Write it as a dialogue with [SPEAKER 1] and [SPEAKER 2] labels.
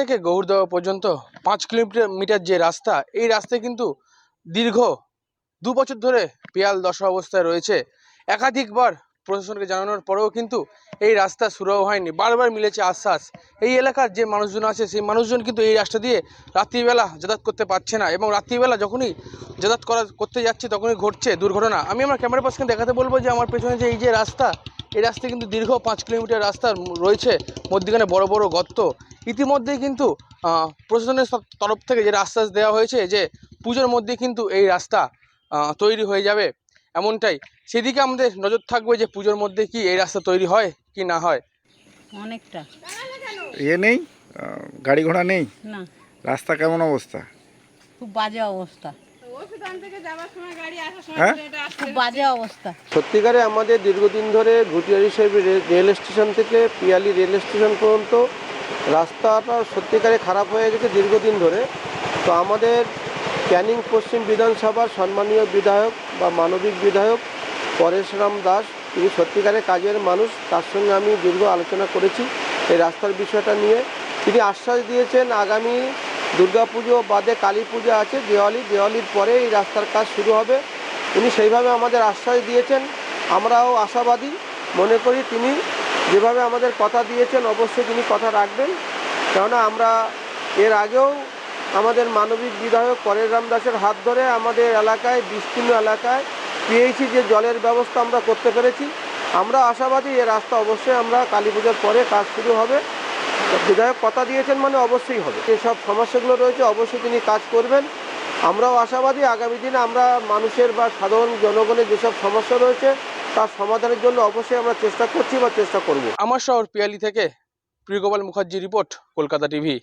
[SPEAKER 1] থেকে গৌরদহ পর্যন্ত 5 কিলোমিটার যে রাস্তা, এই রাস্তায় কিন্তু দীর্ঘ 2 বছর ধরে পিয়াল দশা অবস্থায় রয়েছে। একাধিকবার প্রশাসনকে জানানোর পরেও কিন্তু এই রাস্তা শুরু হয়নি। বারবার মিলেছে আশ্বাস। এই এলাকার যে মানুষজন আছে সেই মানুষজন কিন্তু এই রাস্তা দিয়ে রাত্রিবেলা যাতায়াত করতে পারছে না, এবং রাত্রিবেলা যখনই যাতায়াত করতে যাচ্ছে তখনই ঘটছে দুর্ঘটনা। আমি আমার ক্যামেরা পার্সনকে দেখাতে বলবো যে আমার পেছনে যে এই যে রাস্তা, এই রাস্তায় কিন্তু দীর্ঘ 5 কিলোমিটার রাস্তা রয়েছে, মধ্যখানে বড় বড় গর্ত। ইতিমধ্যেই কিন্তু প্রশাসনের তরফ থেকে যে আশ্বাস দেওয়া হয়েছে যে পুজোর মধ্যে কিন্তু এই রাস্তা তৈরি হয়ে যাবে, এমনটাই। সেদিকে আমাদের নজর থাকবে যে পুজোর মধ্যে কি এই রাস্তা তৈরি হয় কি না হয়।
[SPEAKER 2] অনেকটা
[SPEAKER 3] নেই, গাড়ি ঘোড়া নেই,
[SPEAKER 2] না,
[SPEAKER 3] রাস্তা কেমন অবস্থা?
[SPEAKER 2] খুব বাজে অবস্থা,
[SPEAKER 3] হ্যাঁ,
[SPEAKER 2] খুব বাজে অবস্থা।
[SPEAKER 4] সত্যিকারে আমাদের দীর্ঘদিন ধরে ঘুটিয়ারি সাহেব রেল স্টেশন থেকে পিয়ালি রেল স্টেশন পর্যন্ত রাস্তাটা সত্যিকারে খারাপ হয়ে গেছে দীর্ঘদিন ধরে। তো আমাদের ক্যানিং পশ্চিম বিধানসভার সম্মানীয় বিধায়ক বা মানবিক বিধায়ক পরেশরাম দাস, তিনি সত্যিকারে কাজের মানুষ, তার সঙ্গে আমি দীর্ঘ আলোচনা করেছি এই রাস্তার বিষয়টা নিয়ে। তিনি আশ্বাস দিয়েছেন আগামী দুর্গাপুজো বাদে কালী পূজা আছে, দেওয়ালির পরে এই রাস্তার কাজ শুরু হবে। উনি সেইভাবে আমাদের আশ্বাস দিয়েছেন। আমরাও আশাবাদী, মনে করি তিনি যেভাবে আমাদের কথা দিয়েছেন অবশ্যই তিনি কথা রাখবেন। কেননা আমরা এর আগেও আমাদের মানবিক বিধায়ক পরেশরাম দাসের হাত ধরে আমাদের এলাকায়, বিস্তীর্ণ এলাকায় পেয়েছি যে জলের ব্যবস্থা আমরা করতে পেরেছি। আমরা আশাবাদী এই রাস্তা অবশ্যই আমরা কালী পূজার পরে কাজ শুরু হবে। বিধায়ক কথা দিয়েছেন মানে অবশ্যই হবে। যেসব সমস্যাগুলো রয়েছে অবশ্যই তিনি কাজ করবেন। আমরাও আশাবাদী আগামী দিনে আমরা মানুষের বা সাধারণ জনগণের যেসব সমস্যা রয়েছে তার সমাধানের জন্য অবশ্যই আমরা চেষ্টা করছি বা চেষ্টা করব।
[SPEAKER 1] আমার শহর পিয়ালি থেকে প্রিয়গোপাল মুখার্জি রিপোর্ট, কলকাতা টিভি।